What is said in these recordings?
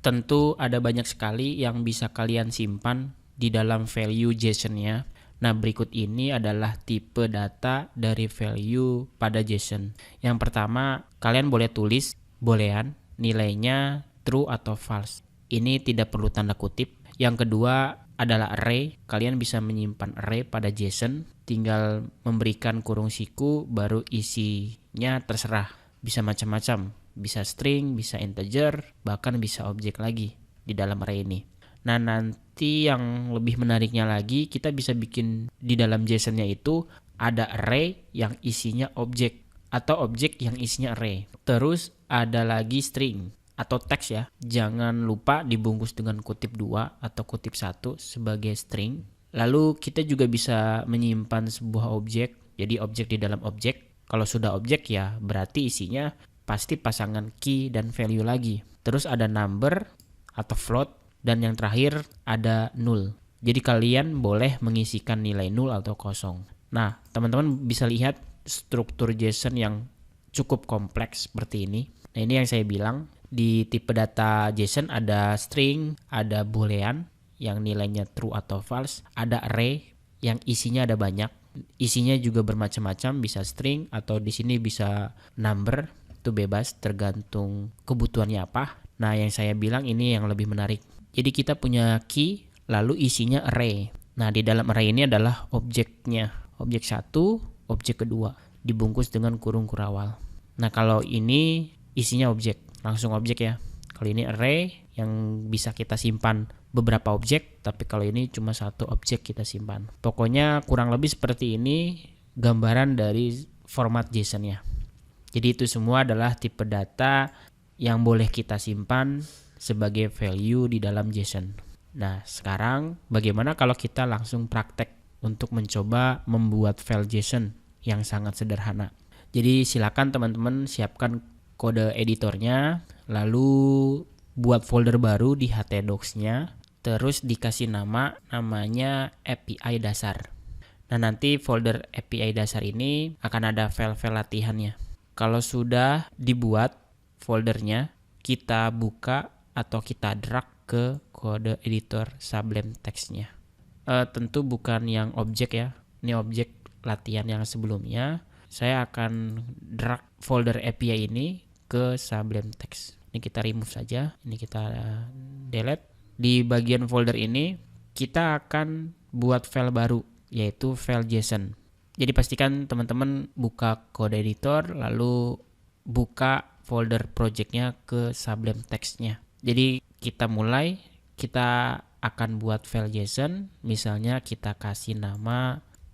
tentu ada banyak sekali yang bisa kalian simpan di dalam value JSON-nya. Nah, berikut ini adalah tipe data dari value pada JSON. Yang pertama, kalian boleh tulis boolean, nilainya true atau false. Ini tidak perlu tanda kutip. Yang kedua adalah array. Kalian bisa menyimpan array pada JSON, tinggal memberikan kurung siku, baru isinya terserah. Bisa macam-macam. Bisa string, bisa integer, bahkan bisa objek lagi di dalam array ini. Nah, nanti yang lebih menariknya lagi, kita bisa bikin di dalam JSON-nya itu ada array yang isinya objek atau objek yang isinya array. Terus ada lagi string atau teks ya. Jangan lupa dibungkus dengan kutip 2 atau kutip 1 sebagai string. Lalu kita juga bisa menyimpan sebuah objek. Jadi objek di dalam objek. Kalau sudah objek ya berarti isinya pasti pasangan key dan value lagi. Terus ada number atau float, dan yang terakhir ada null. Jadi kalian boleh mengisikan nilai null atau kosong. Nah, teman-teman bisa lihat struktur JSON yang cukup kompleks seperti ini. Nah, ini yang saya bilang, di tipe data JSON ada string, ada boolean yang nilainya true atau false, ada array yang isinya ada banyak. Isinya juga bermacam-macam, bisa string atau di sini bisa number. Itu bebas tergantung kebutuhannya apa. Nah, yang saya bilang ini yang lebih menarik. Jadi kita punya key lalu isinya array. Nah, di dalam array ini adalah objeknya. Objek 1, objek kedua dibungkus dengan kurung kurawal. Nah, kalau ini isinya objek, langsung objek ya. Kalau ini array yang bisa kita simpan beberapa objek, tapi kalau ini cuma satu objek kita simpan. Pokoknya kurang lebih seperti ini gambaran dari format JSON-nya. Jadi itu semua adalah tipe data yang boleh kita simpan sebagai value di dalam JSON. Nah, sekarang bagaimana kalau kita langsung praktek untuk mencoba membuat file JSON yang sangat sederhana. Jadi silakan teman-teman siapkan kode editornya, lalu buat folder baru di htdocs-nya, terus dikasih namanya API dasar. Nah, nanti folder API dasar ini akan ada file-file latihannya. Kalau sudah dibuat foldernya, kita buka atau kita drag ke kode editor Sublime Text-nya. Tentu bukan yang objek ya, ini objek latihan yang sebelumnya. Saya akan drag folder API ini ke Sublime Text. Ini kita remove saja, ini kita delete. Di bagian folder ini kita akan buat file baru, yaitu file JSON. Jadi pastikan teman-teman buka kode editor lalu buka folder projectnya ke Sublime Text-nya. Jadi kita mulai, kita akan buat file JSON, misalnya kita kasih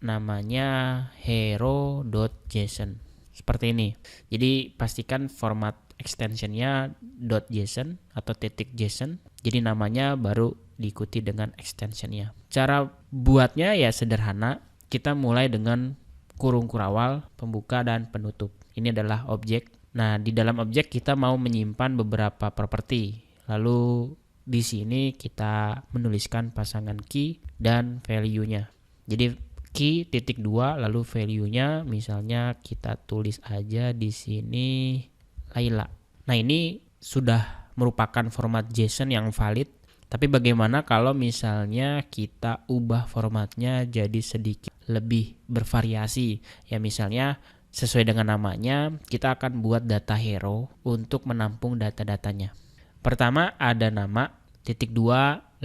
namanya hero.json. Seperti ini. Jadi pastikan format extensionnya .json atau .json. Jadi namanya baru diikuti dengan extensionnya. Cara buatnya ya sederhana. Kita mulai dengan kurung kurawal, pembuka dan penutup. Ini adalah objek. Nah, di dalam objek kita mau menyimpan beberapa properti. Lalu di sini kita menuliskan pasangan key dan value-nya. Jadi key .2 lalu value-nya misalnya kita tulis aja di sini Laila. Nah, ini sudah merupakan format JSON yang valid. Tapi bagaimana kalau misalnya kita ubah formatnya jadi sedikit lebih bervariasi? Ya misalnya sesuai dengan namanya, kita akan buat data hero untuk menampung data-datanya. Pertama ada nama, .2,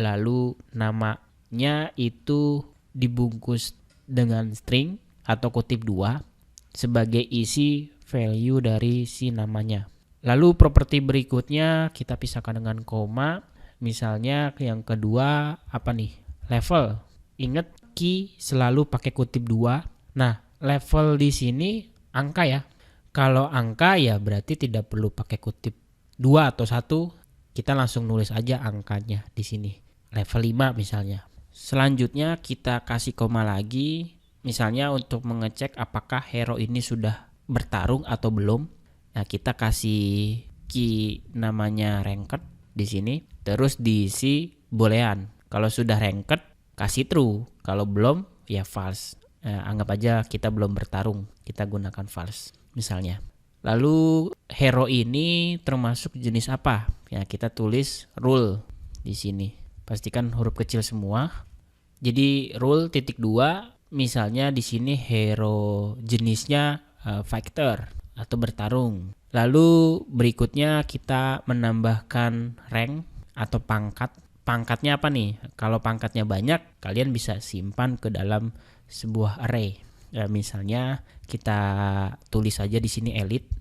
lalu namanya itu dibungkus dengan string atau kutip 2 sebagai isi value dari si namanya. Lalu properti berikutnya kita pisahkan dengan koma. Misalnya yang kedua apa nih? Level. Ingat key selalu pakai kutip 2. Nah, level di sini angka ya. Kalau angka ya berarti tidak perlu pakai kutip 2 atau 1. Kita langsung nulis aja angkanya di sini. Level 5 misalnya. Selanjutnya kita kasih koma lagi. Misalnya untuk mengecek apakah hero ini sudah bertarung atau belum. Nah, kita kasih key namanya ranked di sini. Terus diisi boolean. Kalau sudah ranked, kasih true. Kalau belum, ya false. Anggap aja kita belum bertarung. Kita gunakan false misalnya. Lalu hero ini termasuk jenis apa? Ya, kita tulis rule di sini. Pastikan huruf kecil semua. Jadi rule titik 2, misalnya di sini hero jenisnya fighter atau bertarung. Lalu berikutnya kita menambahkan rank atau pangkat. Pangkatnya apa nih? Kalau pangkatnya banyak, kalian bisa simpan ke dalam sebuah array. Ya, misalnya kita tulis saja di sini elite,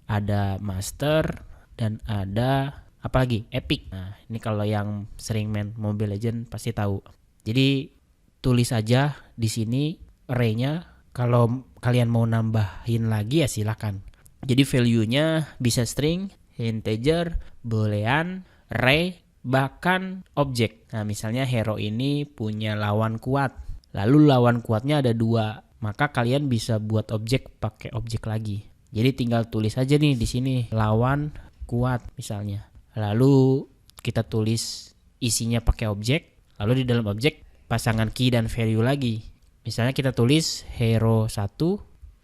ada master, dan ada apa lagi? Epic. Nah, ini kalau yang sering main Mobile Legends pasti tahu. Jadi tulis aja di sini array-nya. Kalau kalian mau nambahin lagi ya silakan. Jadi value-nya bisa string, integer, boolean, array, bahkan objek. Nah, misalnya hero ini punya lawan kuat. Lalu lawan kuatnya ada 2. Maka kalian bisa buat objek pakai objek lagi. Jadi tinggal tulis aja nih di sini lawan kuat misalnya. Lalu kita tulis isinya pakai objek. Lalu di dalam objek pasangan key dan value lagi. Misalnya kita tulis hero 1.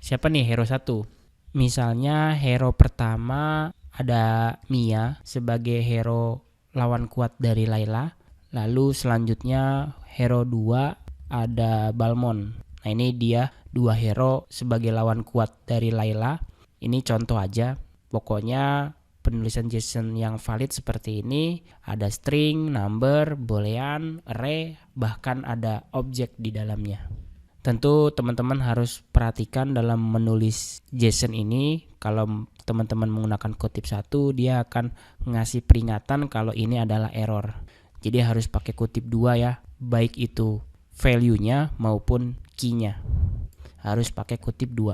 Siapa nih hero 1? Misalnya hero pertama ada Mia sebagai hero lawan kuat dari Layla. Lalu selanjutnya hero 2 ada Balmond. Nah, ini dia 2 hero sebagai lawan kuat dari Layla. Ini contoh aja. Pokoknya penulisan JSON yang valid seperti ini. Ada string, number, boolean, array, bahkan ada objek di dalamnya. Tentu teman-teman harus perhatikan dalam menulis JSON ini. Kalau teman-teman menggunakan kutip 1, dia akan ngasih peringatan kalau ini adalah error. Jadi harus pakai kutip 2 ya, baik itu value-nya maupun key-nya. Harus pakai kutip 2.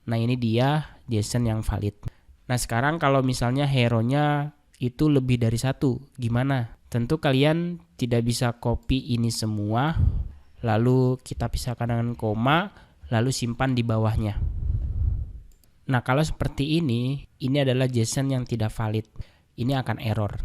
Nah, ini dia JSON yang valid. Nah, sekarang kalau misalnya hero-nya itu lebih dari 1, gimana? Tentu kalian tidak bisa copy ini semua, lalu kita pisahkan dengan koma, lalu simpan di bawahnya. Nah, kalau seperti ini adalah JSON yang tidak valid. Ini akan error.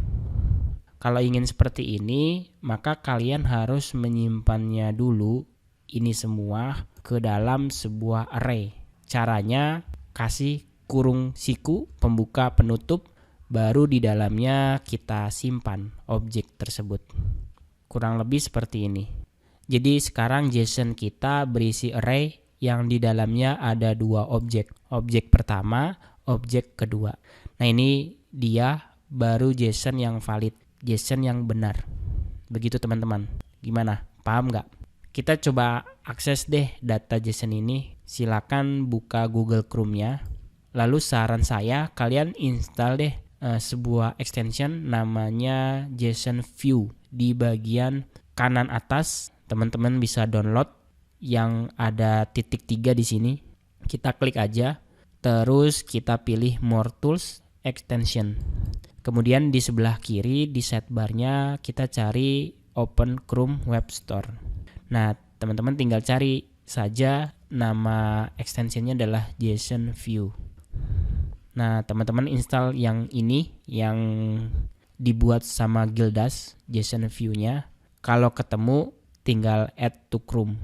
Kalau ingin seperti ini, maka kalian harus menyimpannya dulu ini semua ke dalam sebuah array. Caranya kasih kurung siku, pembuka penutup, baru di dalamnya kita simpan objek tersebut. Kurang lebih seperti ini. Jadi sekarang JSON kita berisi array yang di dalamnya ada 2 objek. Objek pertama, objek kedua. Nah, ini dia baru JSON yang valid, JSON yang benar. Begitu teman-teman. Gimana? Paham nggak? Kita coba akses deh data JSON ini. Silakan buka Google Chrome-nya. Lalu saran saya kalian install deh sebuah extension namanya JSON View. Di bagian kanan atas teman-teman bisa download yang ada titik 3 di sini. Kita klik aja, terus kita pilih More Tools Extension. Kemudian di sebelah kiri di sidebar-nya kita cari Open Chrome Web Store. Nah, teman-teman tinggal cari saja nama extensionnya adalah JSON View. Nah, teman-teman install yang ini yang dibuat sama Gildas, JSON View-nya. Kalau ketemu tinggal add to Chrome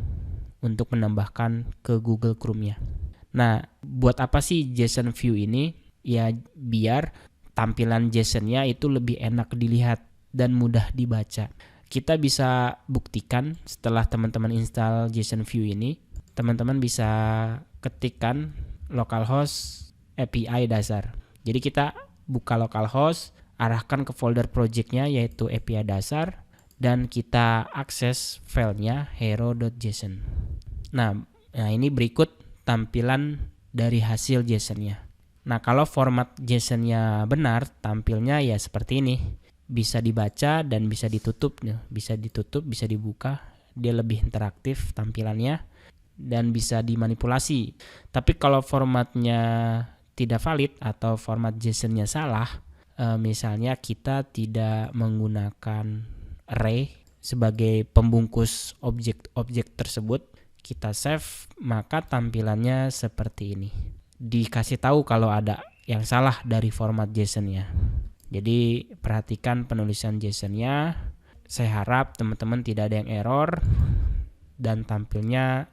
untuk menambahkan ke Google Chrome-nya. Nah, buat apa sih JSON View ini? Ya, biar tampilan JSON-nya itu lebih enak dilihat dan mudah dibaca. Kita bisa buktikan setelah teman-teman install JSON View ini, teman-teman bisa ketikkan localhost API dasar. Jadi kita buka localhost, arahkan ke folder project-nya yaitu API dasar, dan kita akses filenya hero.json. Nah, ini berikut tampilan dari hasil JSON-nya. Nah, kalau format JSON-nya benar, tampilnya ya seperti ini. Bisa dibaca dan bisa ditutup. Bisa ditutup, bisa dibuka. Dia lebih interaktif tampilannya dan bisa dimanipulasi. Tapi kalau formatnya tidak valid atau format JSON-nya salah, misalnya kita tidak menggunakan array sebagai pembungkus objek-objek tersebut, kita save, maka tampilannya seperti ini. Dikasih tahu kalau ada yang salah dari format JSON-nya. Jadi perhatikan penulisan JSON-nya. Saya harap teman-teman tidak ada yang error dan tampilnya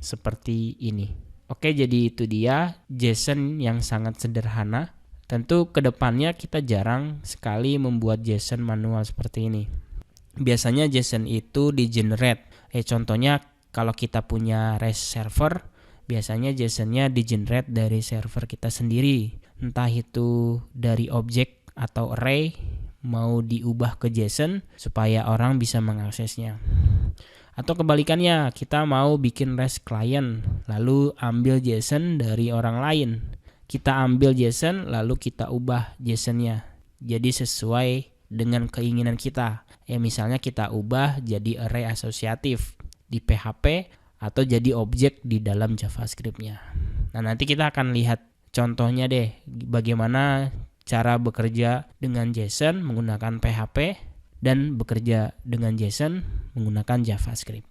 seperti ini. Oke, jadi itu dia JSON yang sangat sederhana. Tentu kedepannya kita jarang sekali membuat JSON manual seperti ini. Biasanya JSON itu di-generate. Contohnya kalau kita punya REST server, biasanya JSON-nya di-generate dari server kita sendiri. Entah itu dari objek atau array, mau diubah ke JSON supaya orang bisa mengaksesnya. Atau kebalikannya, kita mau bikin REST client, lalu ambil JSON dari orang lain. Kita ambil JSON, lalu kita ubah JSON-nya jadi sesuai dengan keinginan kita. Misalnya kita ubah jadi array asosiatif di PHP atau jadi objek di dalam JavaScript-nya. Nah, nanti kita akan lihat contohnya deh, bagaimana cara bekerja dengan JSON menggunakan PHP dan bekerja dengan JSON menggunakan JavaScript.